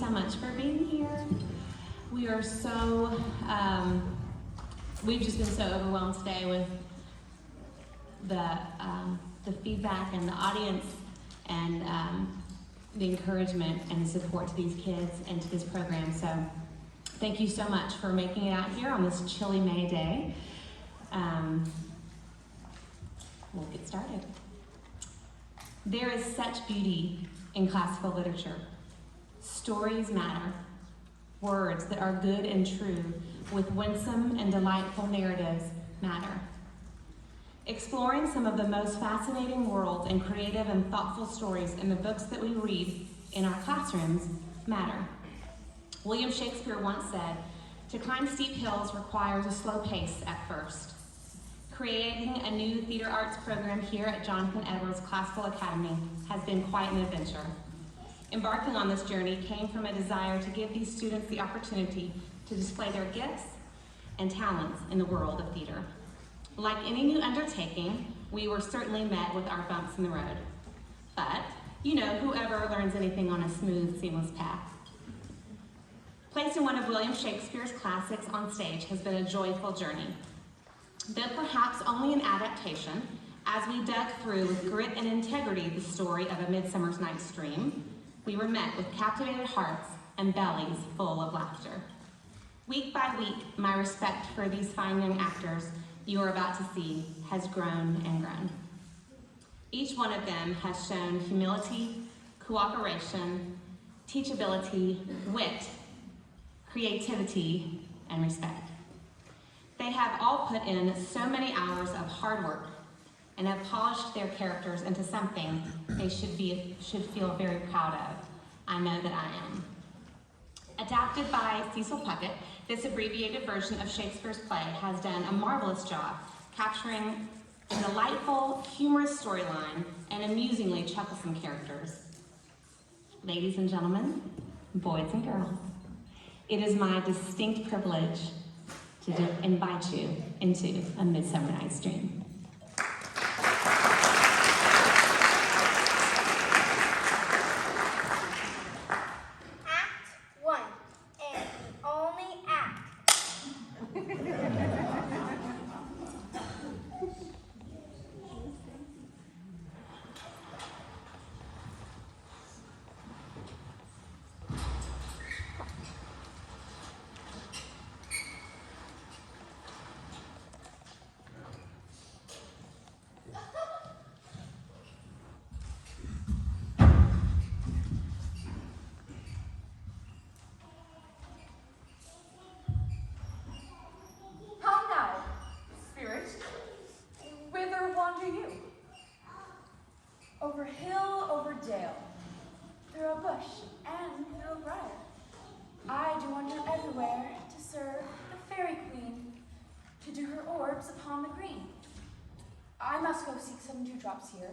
so much for being here. We are so, we've just been so overwhelmed today with the feedback and the audience and the encouragement and the support to these kids and to this program. So thank you so much for making it out here on this chilly May day. We'll get started. There is such beauty in classical literature. Stories matter. Words that are good and true with winsome and delightful narratives matter. Exploring some of the most fascinating worlds and creative and thoughtful stories in the books that we read in our classrooms matter. William Shakespeare once said, "To climb steep hills requires a slow pace at first." Creating a new theater arts program here at Jonathan Edwards Classical Academy has been quite an adventure. Embarking on this journey came from a desire to give these students the opportunity to display their gifts and talents in the world of theater. Like any new undertaking, we were certainly met with our bumps in the road. But, you know, whoever learns anything on a smooth, seamless path. Placing one of William Shakespeare's classics on stage has been a joyful journey. Though perhaps only an adaptation, as we dug through with grit and integrity the story of A Midsummer Night's Dream, we were met with captivated hearts and bellies full of laughter. Week by week, my respect for these fine young actors you are about to see has grown and grown. Each one of them has shown humility, cooperation, teachability, wit, creativity, and respect. They have all put in so many hours of hard work and have polished their characters into something they should feel very proud of. I know that I am. Adapted by Cecil Pickett, this abbreviated version of Shakespeare's play has done a marvelous job capturing a delightful, humorous storyline and amusingly chucklesome characters. Ladies and gentlemen, boys and girls, it is my distinct privilege to invite you into A Midsummer Night's Dream. Over hill, over dale, through a bush and through a briar, I do wander everywhere to serve the fairy queen, to do her orbs upon the green. I must go seek some dewdrops here,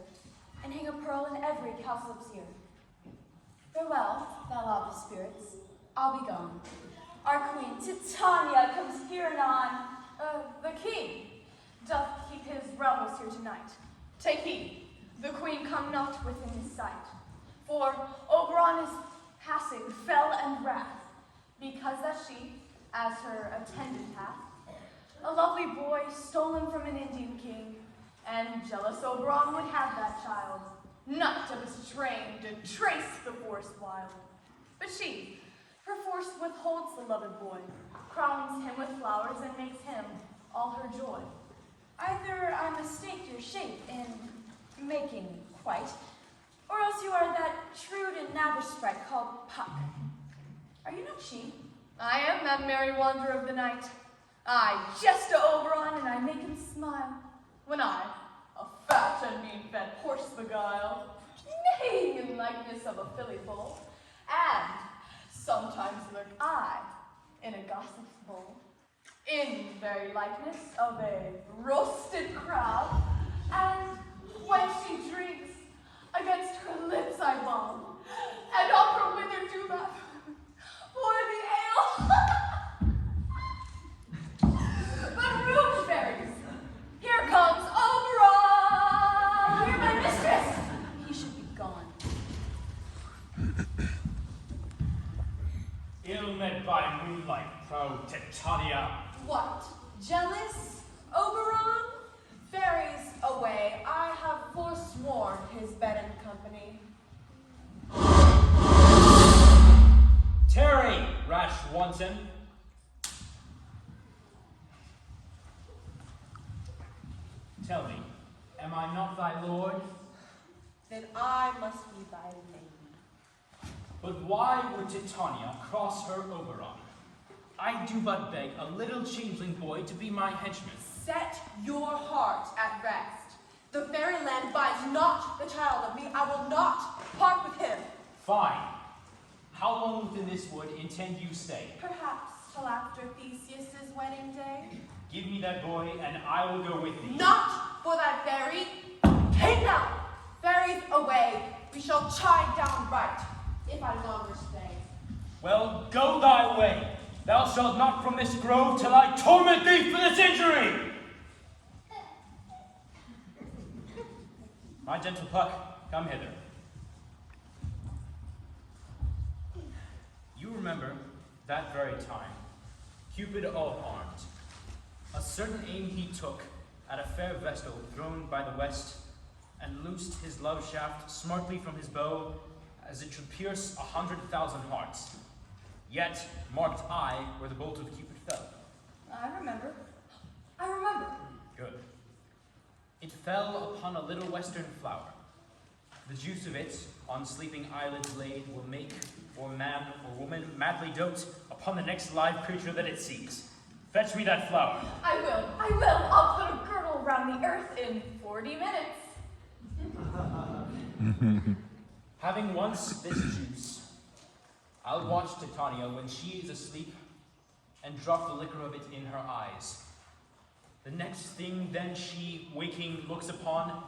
and hang a pearl in every cowslip's ear. Farewell, thou love of spirits, I'll be gone. Our queen, Titania, comes here anon. The king doth keep his revels here tonight. Take heed. The queen come not within his sight, for Oberon is passing fell and wrath, because that she, as her attendant hath, a lovely boy stolen from an Indian king, and jealous Oberon would have that child, not of his train to trace the forest wild. But she, perforce withholds the loved boy, crowns him with flowers, and makes him all her joy. Either I mistake your shape in making quite, or else you are that shrewd and knavvish sprite called Puck. Are you not she? I am that merry wanderer of the night. I jest to Oberon, and I make him smile, when I, a fat and mean-fed horse beguile, neighing in likeness of a filly foal, and sometimes lurk I in a gossip's bowl, in very likeness of a roasted crab, and when she drinks, against her lips I bomb, and up her wither do laugh, for the ale. But room fairies, here comes Oberon! Here, my mistress! He should be gone. by moonlight, pro Titania. What? Jealous? Oberon? Fairies away, I have forsworn his bed and company. Tarry, rash wanton. Tell me, am I not thy lord? Then I must be thy lady. But why would Titania cross her Oberon? I do but beg a little changeling boy to be my henchman. Set your heart at rest. The fairyland buys not the child of me. I will not part with him. Fine. How long within this wood intend you stay? Perhaps till after Theseus's wedding day. Give me that boy, and I will go with thee. Not for thy fairy. Take them! Fairies away. We shall chide down right, if I longer stay. Well, go thy way. Thou shalt not from this grove till I torment thee for this injury. My gentle Puck, come hither. You remember that very time, Cupid all armed. A certain aim he took at a fair vestal thrown by the west, and loosed his love shaft smartly from his bow, as it should pierce 100,000 hearts. Yet marked I where the bolt of Cupid fell. I remember. I remember. Good. It fell upon a little western flower. The juice of it, on sleeping eyelids laid, will make, or man or woman, madly dote upon the next live creature that it seeks. Fetch me that flower. I will. I'll put a girdle around the earth in 40 minutes. Having once this juice, I'll watch Titania when she is asleep and drop the liquor of it in her eyes. The next thing then she, waking, looks upon,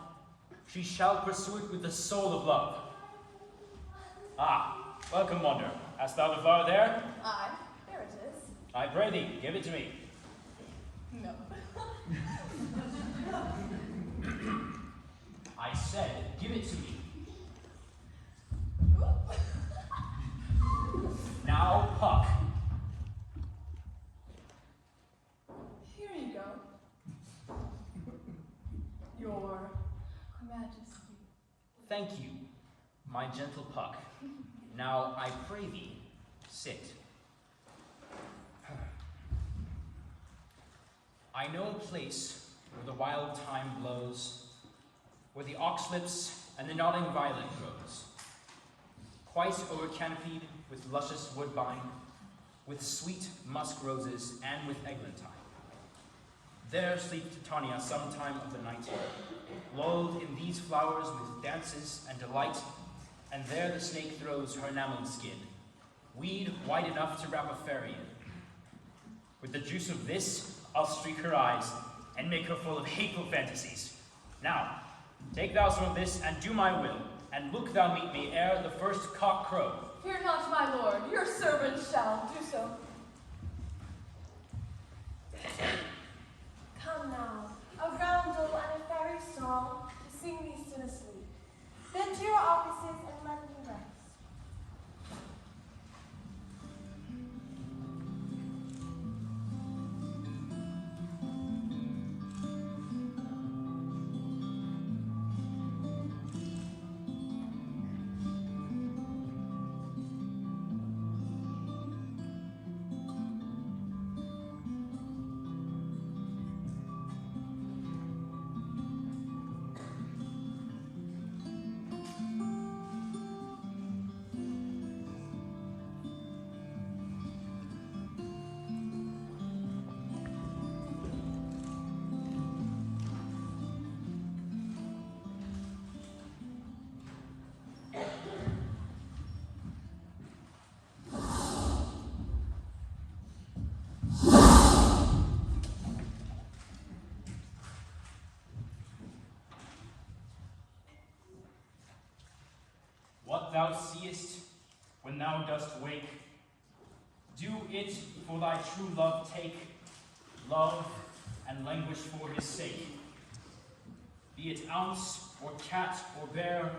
she shall pursue it with the soul of love. Ah, welcome, Wonder. Hast thou the flower there? Aye, there it is. I pray thee, give it to me. No. I said, give it to me. Now, Puck. Here you go. Your Majesty. Thank you, my gentle Puck. Now, I pray thee, sit. I know a place where the wild thyme blows, where the oxlips and the nodding violet grows, quite over-canopied with luscious woodbine, with sweet musk roses, and with eglantine. There sleeps Titania some time of the night, lulled in these flowers with dances and delight, and there the snake throws her enameled skin, weed wide enough to wrap a fairy in. With the juice of this, I'll streak her eyes, and make her full of hateful fantasies. Now, take thou some of this, and do my will, and look thou meet me ere the first cock crow. Fear not, my lord, your servant shall do so. Come now, a roundel and a fairy song to sing thee soon asleep. Then to your offices and let me rest. What thou seest when thou dost wake, do it for thy true love take, love and languish for his sake. Be it ounce, or cat, or bear,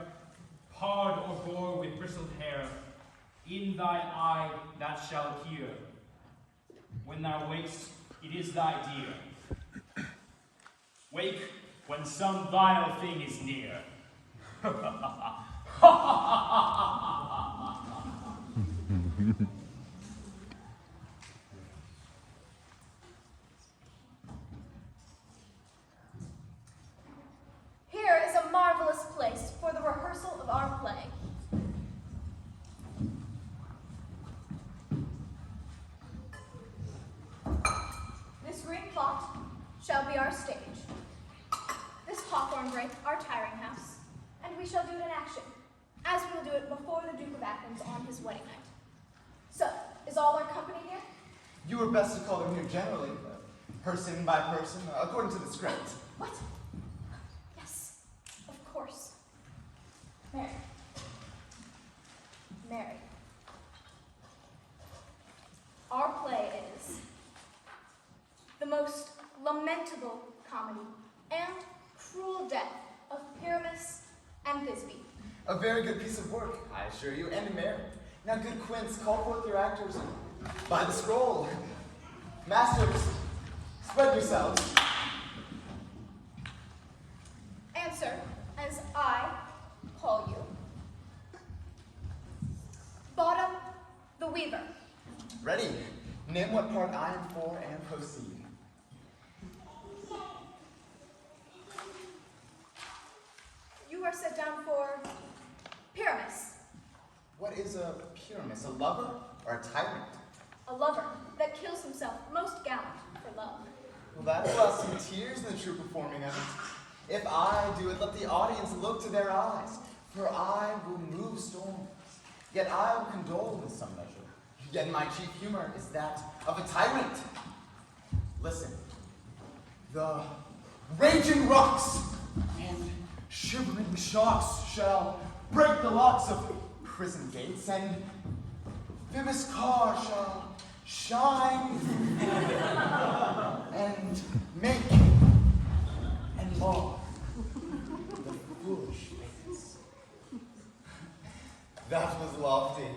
pard or boar with bristled hair, in thy eye that shall hear, When thou wakest, it is thy dear. Wake when some vile thing is near. Here is a marvelous place for the rehearsal of our play. This green plot shall be our stage. This hawthorn brake our tiring house, and we shall do it in action, as we will do it before the Duke of Athens on his wedding night. So, is all our company here? You were best to call them here generally, person by person, according to the script. What? Yes, of course. Mary. Mary. Our play is the most lamentable comedy and cruel death of Pyramus and Thisbe. A very good piece of work, I assure you, and Mary. Now, good Quince, call forth your actors and by the scroll. Masters, spread yourselves. Answer as I call you. Bottom, the weaver. Ready. Name what part I am for and proceed. You are set down for Pyramus, What is a Pyramus? A lover or a tyrant? a lover that kills himself most gallant for love. Well, that brought some tears in the true performing of it. If I do it, let the audience look to their eyes, for I will move storms. Yet I will condole in some measure. Yet my chief humor is that of a tyrant. Listen, the raging rocks and shivering shocks shall break the locks of prison gates, and Phoebus' car shall shine and make and mar the foolish fates. That was lofty.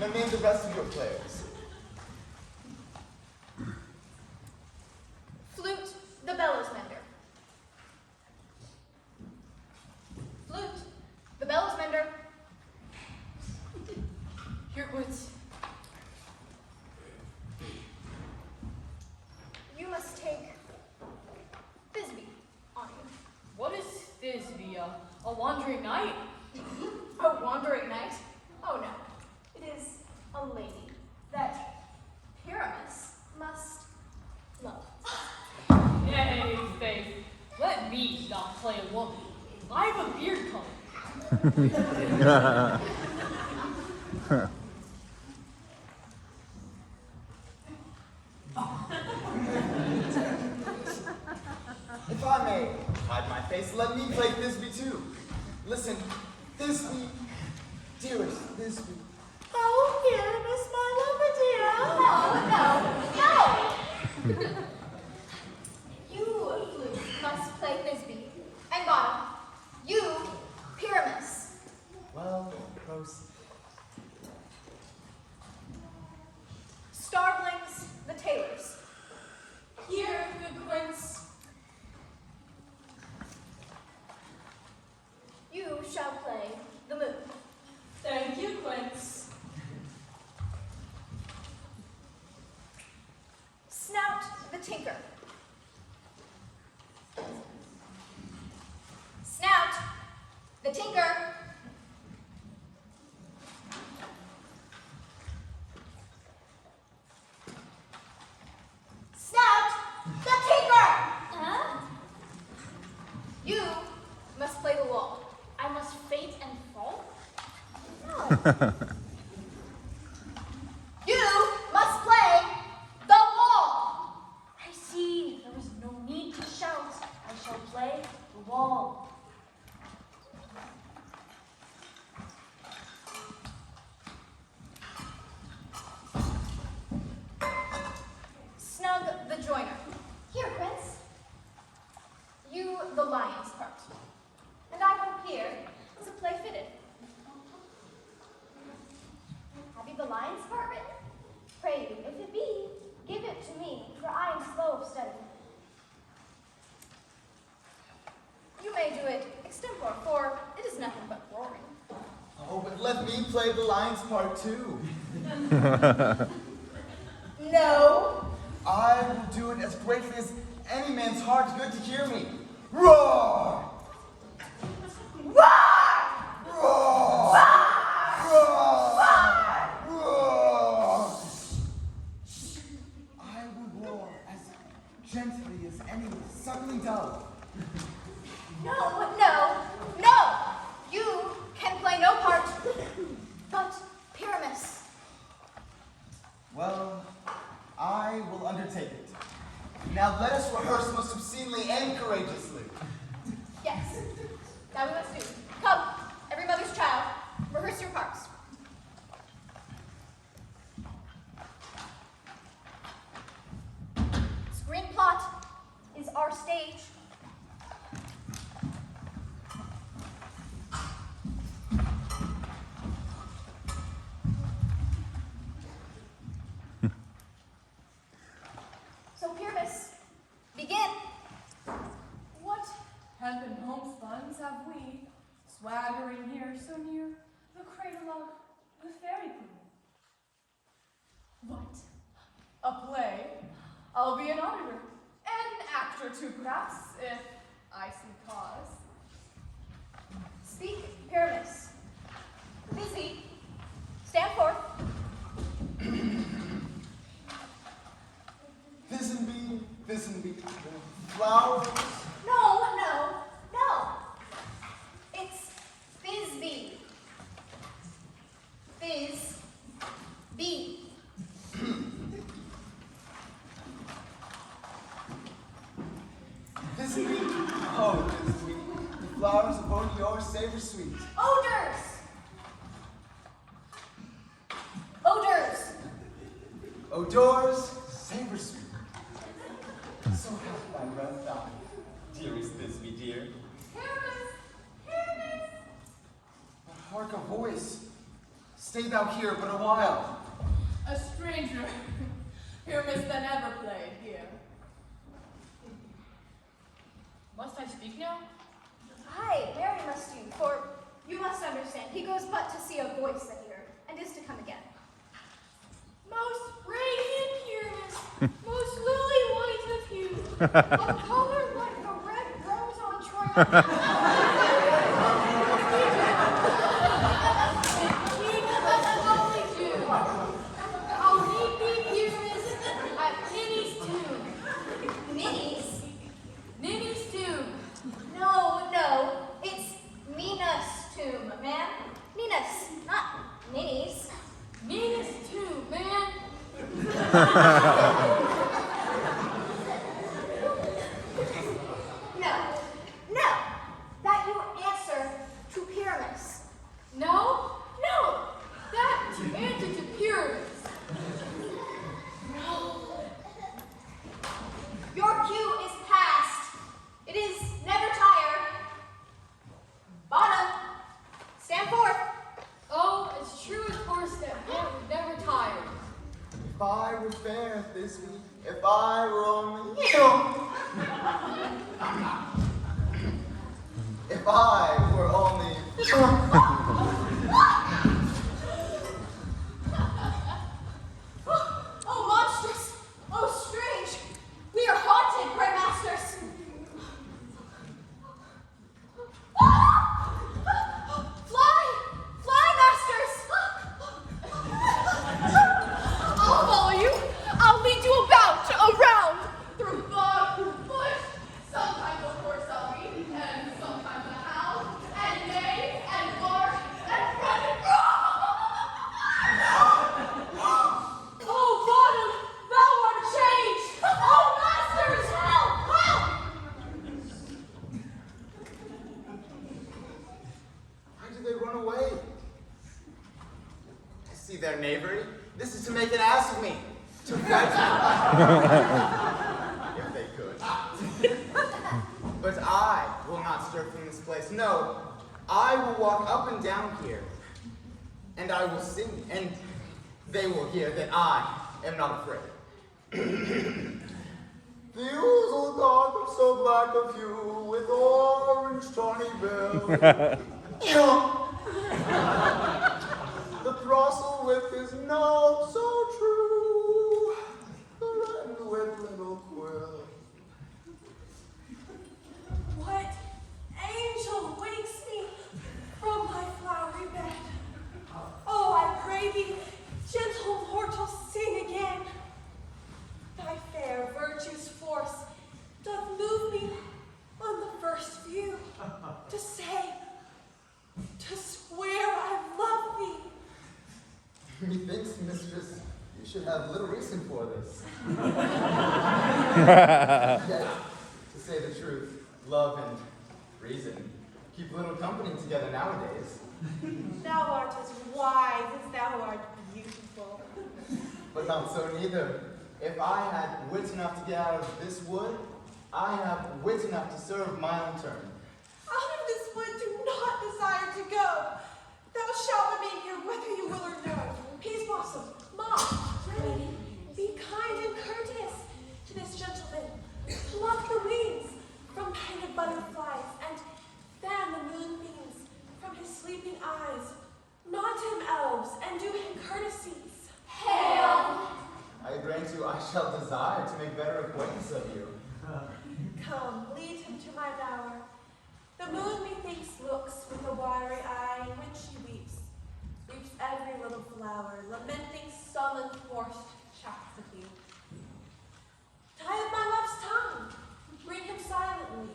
Now name the rest of your players. Flute, the bellows mender. Flute, the bellows mender. Here, Woods. You must take Thisbe on you. What is Thisbe? A wandering knight? A wandering knight? Oh no, it is a lady that Pyramus must love. Nay, Faith, let me not play a woman. I have a beard color. If I may hide my face, let me play Thisbe too. Listen, Thisbe, dearest Thisbe. Oh, Pyramus, my love, dear. Oh, no, no. You, Flute, must play Thisbe. And Bottom, you, Pyramus. Well, proceed. Starvelings, the tailors. Here, good Quince. You shall play the moon. Thank you, Quince. Snout, the tinker. Snout, the tinker. Snout, the tinker. You must play the wall. I must faint and fall? No. You must play the wall. I see. There is no need to shout. I shall play the wall. Snug the joiner. Here, Prince. You the lion's part. And I come here to play fitted. the lines part written? Pray you, if it be, give it to me, for I am slow of study. You may do it extempore, for it is nothing but roaring. Oh, but let me play the lines part too. No. I will do it as greatly as any man's heart is good to hear me. Roar! Roar! Roar! Roar! Roar! I will roar as gently as any suckling dove. No! You can play no part, but Pyramus. Well, I will undertake it. Now let us rehearse most obscenely and courageously. Yes, that we must do. Come, every mother's child, rehearse your parts. Screen plot is our stage. So, Pyramus, begin. What hempen homespuns have we, swaggering here so near the cradle of the fairy queen? What? A play? I'll be an auditor, an actor too, perhaps, if I see cause. Speak, Pyramus. Busy. Stand forth. This and be, flowers. No. It's Bisbee. Bisbee. This and be, oh, this and be, the flowers of both yours savor sweet. Odors, savor sweet. So hath thy breath thine, dearest Bisbee, dear. Pyramus. But hark a voice. Stay thou here but a while. A stranger, Pyramus that ever played here. Must I speak now? Aye, very must you, for you must understand, he goes but to see a voice that he heard, and is to come again. Most radiant Pyramus, most lily white of hue, of color like a red rose on I'll meet thee, Pyramus, at Ninny's tomb. Ninny's tomb. No, it's Nina's tomb, man. Nina's, not Ninny's. Ninny's tomb, man. No, that you answer to Pyramus. No, that answer to Pyramus. Your cue is past. It is never tired. Bottom, stand forth. Oh, it's true as horse that never tired. If I were fair this week, if I were only you. If I were only Oh, monstrous! Oh, strange! We are haunted, Grey Masters! Fly, Masters! I'll follow you. I'll lead you about, around, through bog, through bush. Sometimes a horse I'll be, and sometimes a hound, and neigh, and bark, and run and Oh, Bottom, thou art changed. Oh, Masters, help! why do they run away? I see their knavery. This is to make an ass of me. To frighten me. If they could. But I will not stir from this place. No, I will walk up and down here. And I will sing. And they will hear that I am not afraid. The oozle dog of so black a hue with orange tawny bill. The throstle with his note so true, threatened with little quill. What angel wakes me from my flowery bed? Oh, I pray thee, gentle mortal, sing again. Thy fair virtue's force doth move me on the first view to say, to swear I love thee. Methinks, mistress, you should have little reason for this. Yet, to say the truth, love and reason keep little company together nowadays. Thou art as wise as thou art beautiful. But not so neither. If I had wit enough to get out of this wood, I have wit enough to serve my own turn. Out of this wood do not desire to go. Thou shalt remain here whether you will or no. Peas Blossom, Moth, Lady, be kind and courteous to this gentleman. Pluck the wings from painted butterflies and fan the moonbeams from his sleeping eyes. Nod to him, elves, and do him courtesies. Hail! I grant you I shall desire to make better acquaintance of you. Come, lead him to my bower. The moon, methinks, looks with a watery eye when she weeps every little flower, lamenting some enforced chastity. Tie up my love's tongue, bring him silently.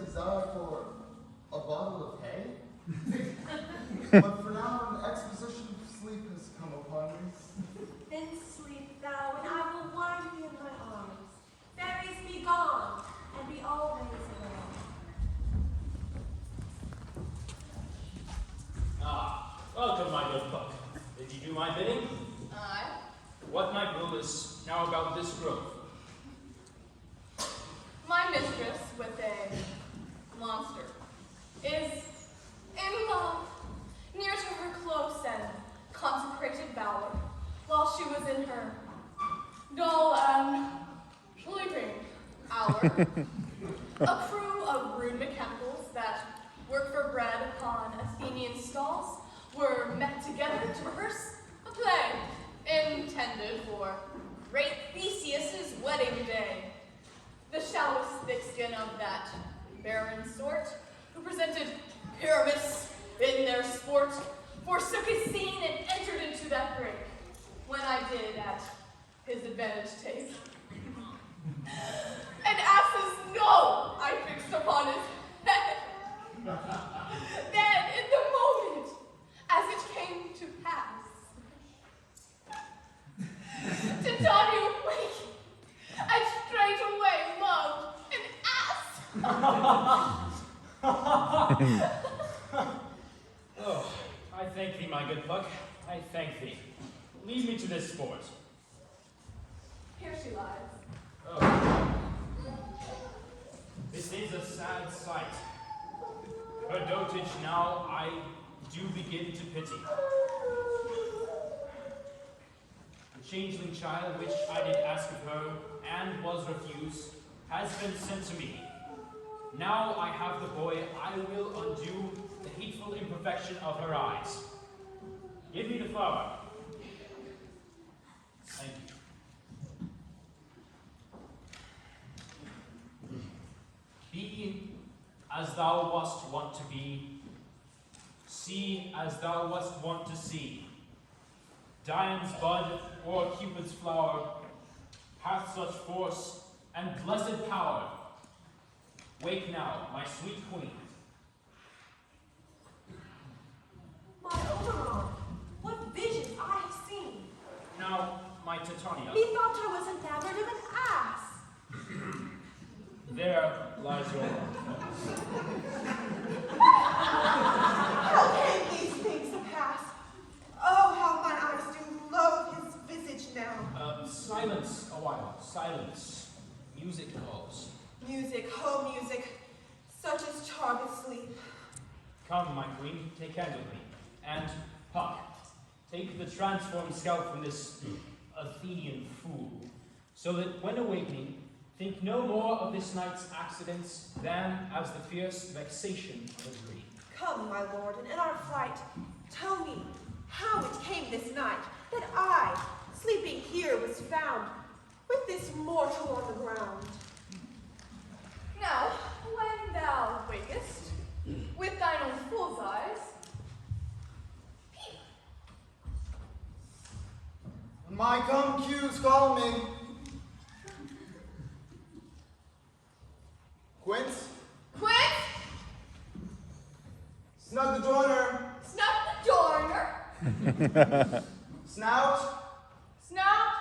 Desire for a bottle of hay? But for now, an exposition of sleep has come upon me. Then sleep thou, and I will wind thee in my arms. Fairies, be gone, and be always alone. Ah, welcome, my good book. Did you do my bidding? Aye. What my rule is now about this grove? My mistress, with a monster, is in love, near to her close and consecrated bower, while she was in her dull and sleeping hour. A crew of rude mechanicals that work for bread upon Athenian stalls were met together to rehearse a play intended for great Theseus's wedding day. The shallowest thick-skin of that barren sort, who presented Pyramus in their sport, forsook his scene and entered into that brake, when I did at his advantage take. An ass's no I fixed upon his head. Then, in the moment, as it came to pass, to Donny awake, I straightway loved an ass. Oh, I thank thee, my good Puck. I thank thee. Lead me to this sport. Here she lies. Oh. This is a sad sight. Her dotage now I do begin to pity. The changeling child which I did ask of her, and was refused, has been sent to me. Now I have the boy, I will undo the hateful imperfection of her eyes. Give me the flower. Thank you. Be as thou wast wont to be, see as thou wast wont to see. Dian's bud or Cupid's flower hath such force and blessed power. Wake now, my sweet queen. My Oberon, what visions I have seen. Now, my Titania. Methought I was enamored of an ass. There lies your love. How came these things to pass? Oh, how my eyes do loathe his visage now. Silence a while, silence. Music calls. Music, oh music, such as charmeth sleep. Come, my queen, take hand with me. And, Puck, take the transformed scalp from this Athenian fool, so that when awakening, think no more of this night's accidents than as the fierce vexation of a dream. Come, my lord, and in our flight, tell me how it came this night that I, sleeping here, was found with this mortal on the ground. Now, when thou wakest, with thine own fool's eyes, My come cues call me. Quince, Quince, snug the joiner. snub the joiner, Snout, snout,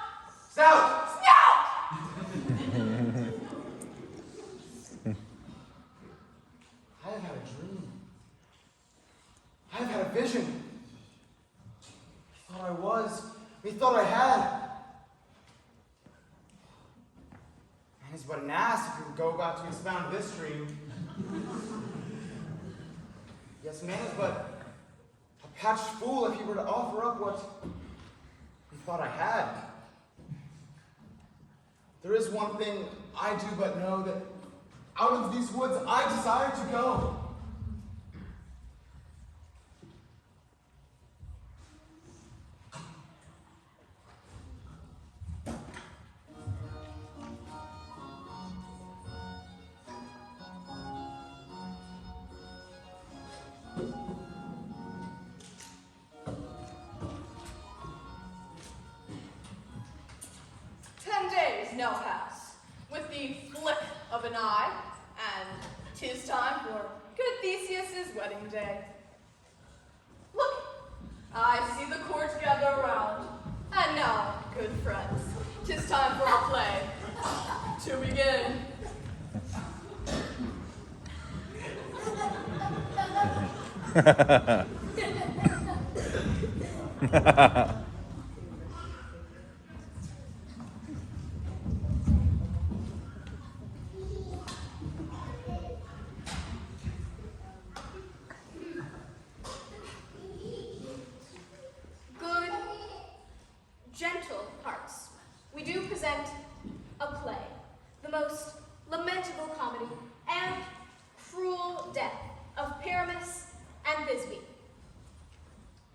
snout. snout! I have had a dream. I have had a vision. I thought I was. We thought I had. Man is but an ass if you would go about to expound this dream. Yes, man is but a patched fool if he were to offer up what he thought I had. There is one thing I do but know, that out of these woods I desire to go. 10 days now pass, with the flick of an eye, and 'tis time for good Theseus's wedding day. Look, I see the court gather around, and now, good friends, 'tis time for our play to begin. Good, gentle hearts, we do present a play, the most lamentable comedy and cruel death of Pyramus and Thisbe.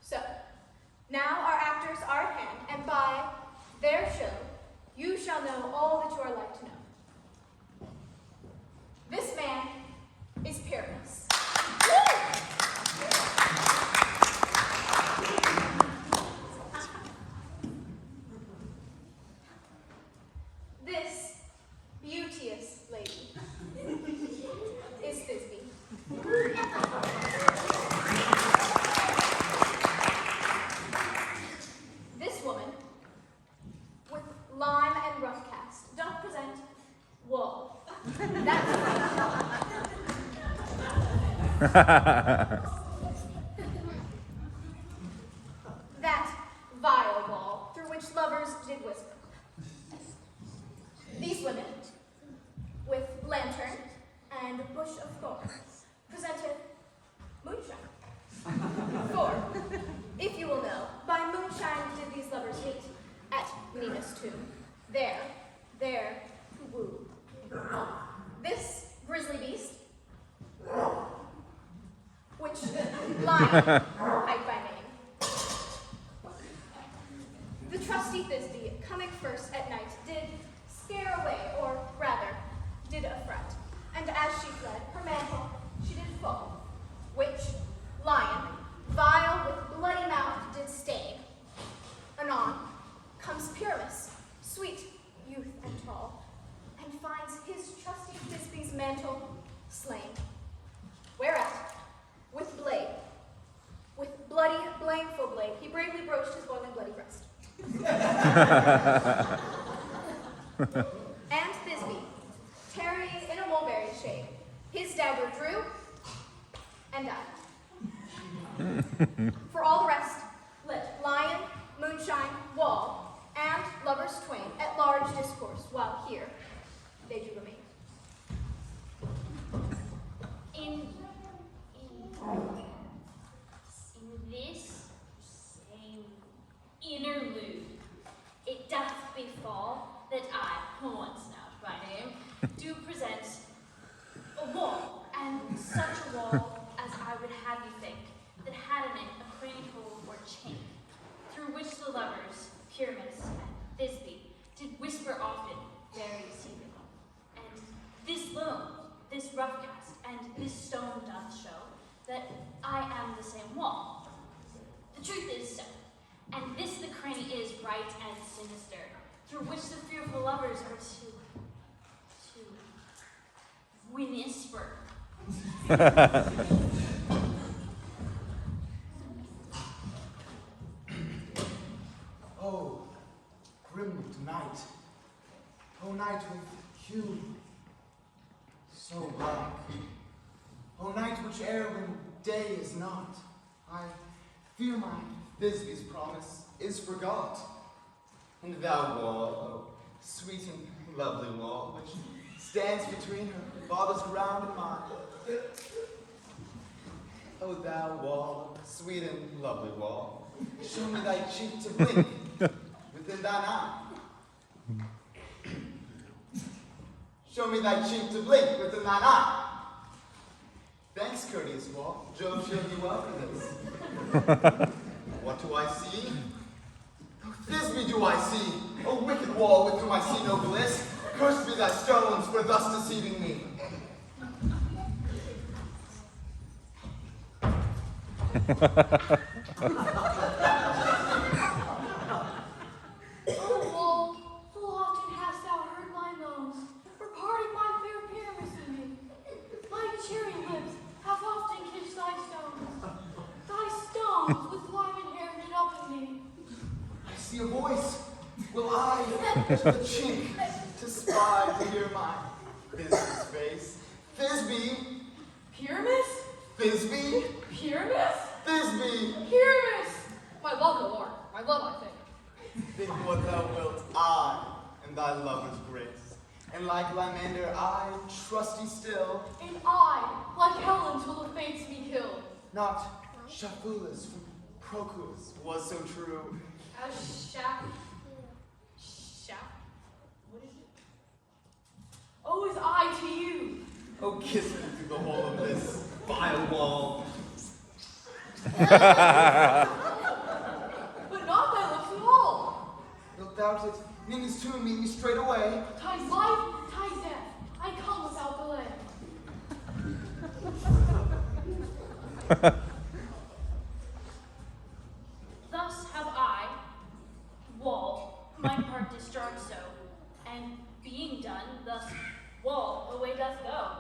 So, now our actors are at hand, and by their show, you shall know all that you are like to know. This man is Pyramus. This beauteous lady is Thisbe. This woman, with lime and rough cast, doth present woe. That vile ball through which lovers did whisper. These women, with lantern and bush of thorns, presented moonshine. For, if you will know, by moonshine did these lovers meet at Minos' tomb, there to woo. This grisly beast, which Lion hight by name, the trusty Thisbe, coming first at night, did scare away, or rather, did affright. And as she fled, her mantle she did fall, which Lion, blameful Blake, he bravely broached his boiling bloody breast. And Thisbe, tarrying in a mulberry shade, his dagger drew and died. For all the rest, let lion, moonshine, wall, and lovers twain at large discourse, while here they do remain. In this same interlude, it doth befall that I, once now by name, do present a wall, and such a wall as I would have you think, that had in it a cranny hole or chink, through which the lovers, Pyramus and Thisbe, did whisper often, very secretly. And this loam, this rough cast, and this stone doth show that I am the same wall. The truth is so, and this the cranny is bright and sinister, through which the fearful lovers are to whisper. Oh, grim night. Oh, night with hue so black. Oh, night which ere when day is not. I fear my Thisbe's promise is forgot. And thou wall, oh, sweet and lovely wall, which stands between her father's ground and mine. Oh, thou wall, sweet and lovely wall, show me thy cheek to blink within thine eye. Show me thy cheek to blink within thine eye. Thanks, courteous wall. Jove shall be well for this. What do I see? Oh, Thisbe do I see, O wicked wall with whom I see no bliss. Cursed be thy stones for thus deceiving me. O wall, full often hast thou heard my moans, regarding my fair Pyramus and me. My cherry lips have often kissed thy stones with lyman hair knit up in me. I see a voice. Will I to the chink to spy to hear my Thisbe's face? Thisbe, Pyramus? Thisbe, Pyramus? Thisbe. Pyramus! My love, no more. My love, I think. Think what thou wilt, I am thy lover's grace. And like Lymander, I trusty still, And I, like Helen, till the fates me kill. not Shapulus from Proclus was so true. What is it? Oh, is I to you? Oh, kiss me through the hole of this vile wall. But not thy lips at all. Wilt thou it meanest to meet me straight away? Ties life, ties death. I come without delay. Thus have I, wall, my part discharged so, and being done, thus wall away doth go.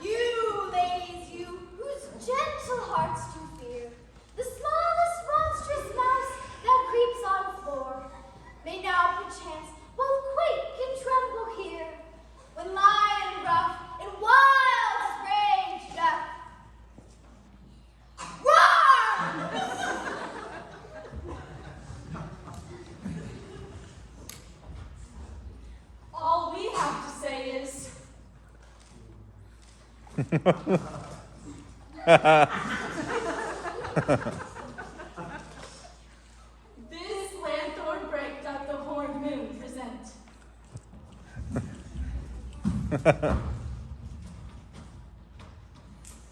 You, ladies, you, whose gentle hearts do fear, the smallest monstrous mouse that creeps on floor, may now perchance both quake and tremble here, when lion rough in wildest rage doth roar! All we have to say is, this lanthorn break doth the horned moon present.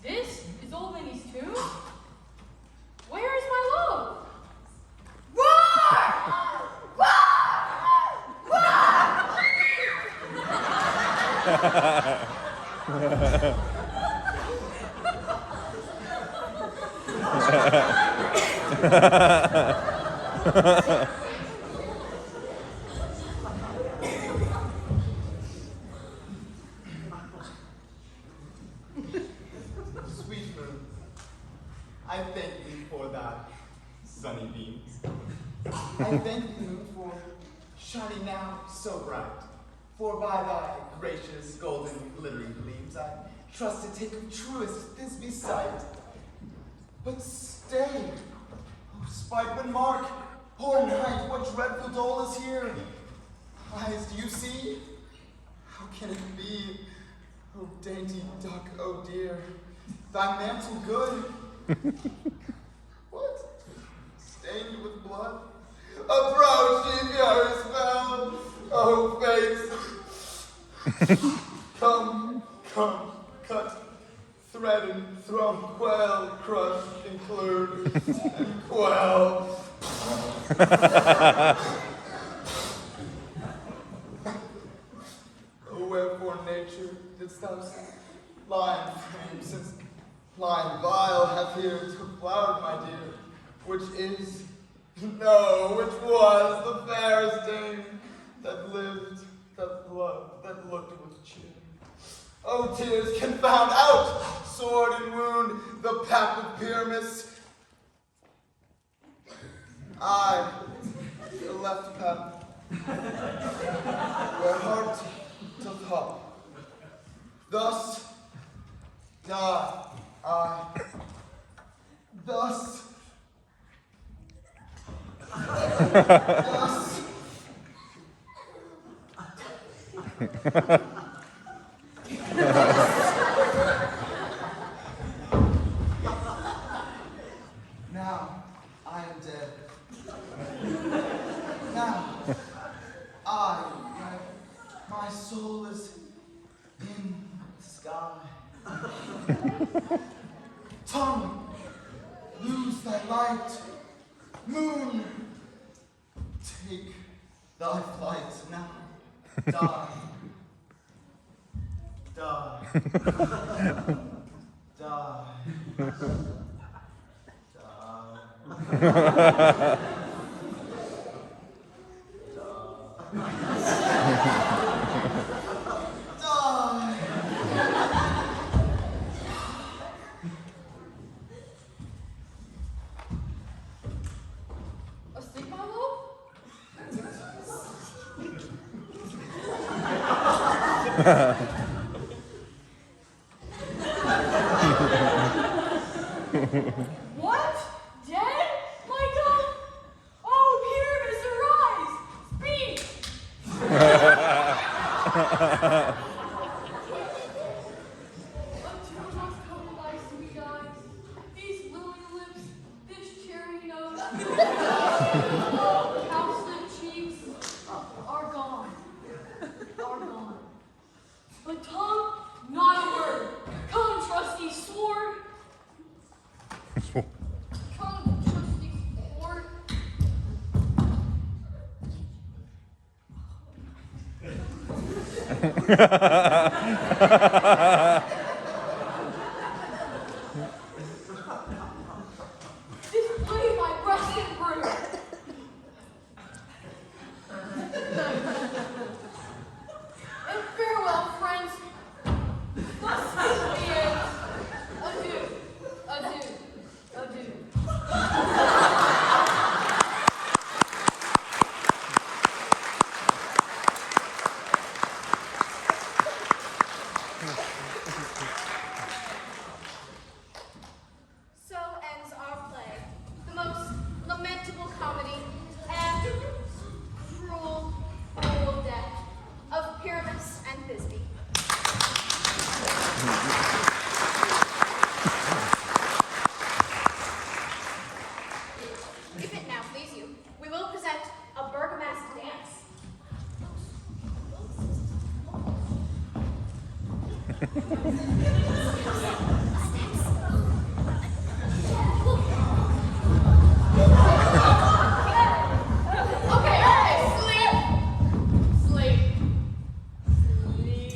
This is old lady's tomb? Where is my load? Sweet moon, I thank thee for thy sunny beams. I thank thee, moon, for shining now so bright. For by thy gracious golden glittering gleams I trust to take of truest Thisbe sight. But stay, O Spikeman Mark, poor knight, what dreadful dole is here? Eyes, do you see? How can it be? Oh, dainty duck, oh dear, thy mantle good. What? Stained with blood? Approach, ye fury spell! Oh, fates! Come, come, cut, thread and thrum, quell, crush, include, and quell. Oh, wherefore, nature, didst thou lion frame, since lion vile hath here to flowered, my dear, which is, no, which was the fairest dame that lived, that loved, that looked with cheer. Oh, tears, confound out, sword and wound, the path of Pyramus. I, the left path, where heart doth hop. Thus die I. Thus. Thus. Now I am dead. Now my soul is in the sky. Tongue, lose thy light. Moon, take thy flight now. Die. Die. Die. Asleep, my love? What? Dead? Michael? Oh, Pyramus, arise! Speak! Until those come thy sweet eyes, these lily lips, this cherry nose, cowslip cheeks are gone. Are gone. But tongue, not a word. Come, trusty sword. Come, trusty sword. Display my breast and brood. And farewell, friends. Thus is the end. Adieu, adieu, adieu. So ends our play, the most lamentable comedy and cruel, cruel death of Pyramus and Thisbe. If it now please you, we will present a Bergamasque dance. Okay, sleep. Sleep. Sleep.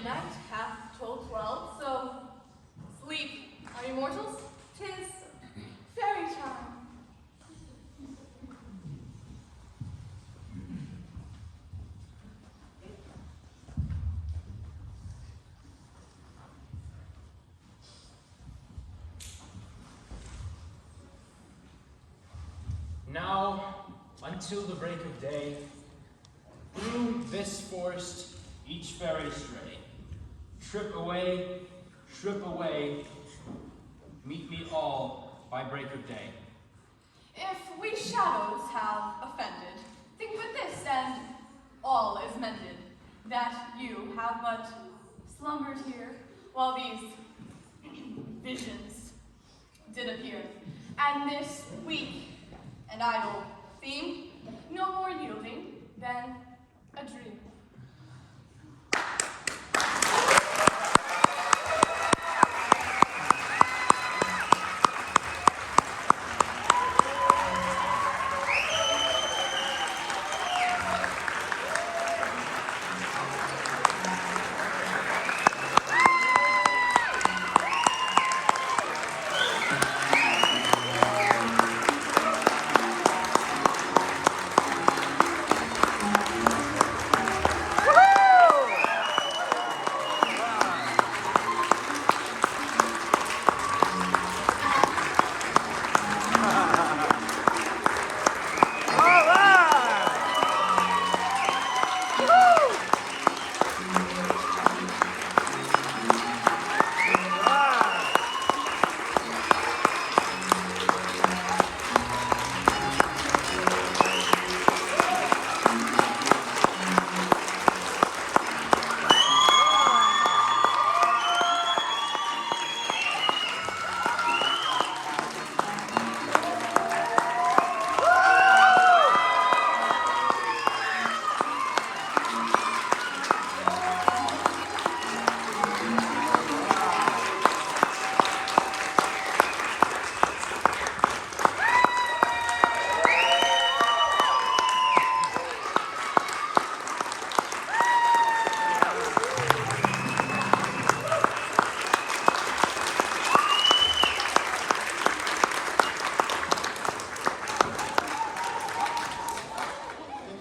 midnight hath told 12, so sleep on you mortals. 'Tis fairy time. Now, until the break of day, through this forest each fairy stray. Trip away, meet me all by break of day. If we shadows have offended, think with this, and all is mended, that you have but slumbered here, while these visions did appear. And this weak and idle theme, no more yielding than a dream.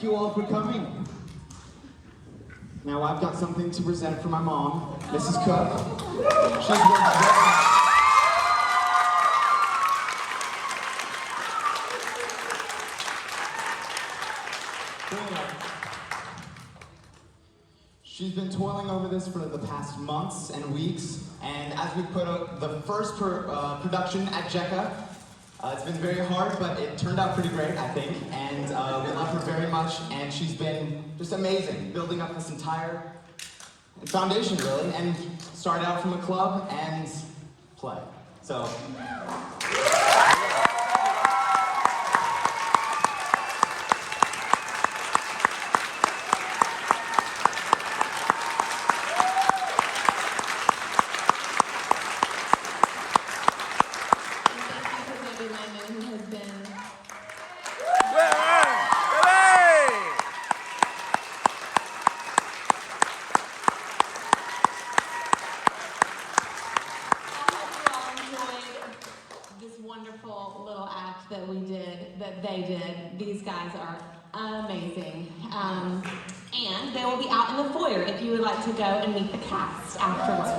Thank you all for coming. Now I've got something to present for my mom, Mrs. Cook. She's worked She's been toiling over this for the past months and weeks, and as we put out the first production at JECA, it's been very hard, but it turned out pretty great, I think, and we love her very much, and she's been just amazing, building up this entire foundation, really, and started out from a club and play. So. These guys are amazing. And they will be out in the foyer if you would like to go and meet the cast afterwards.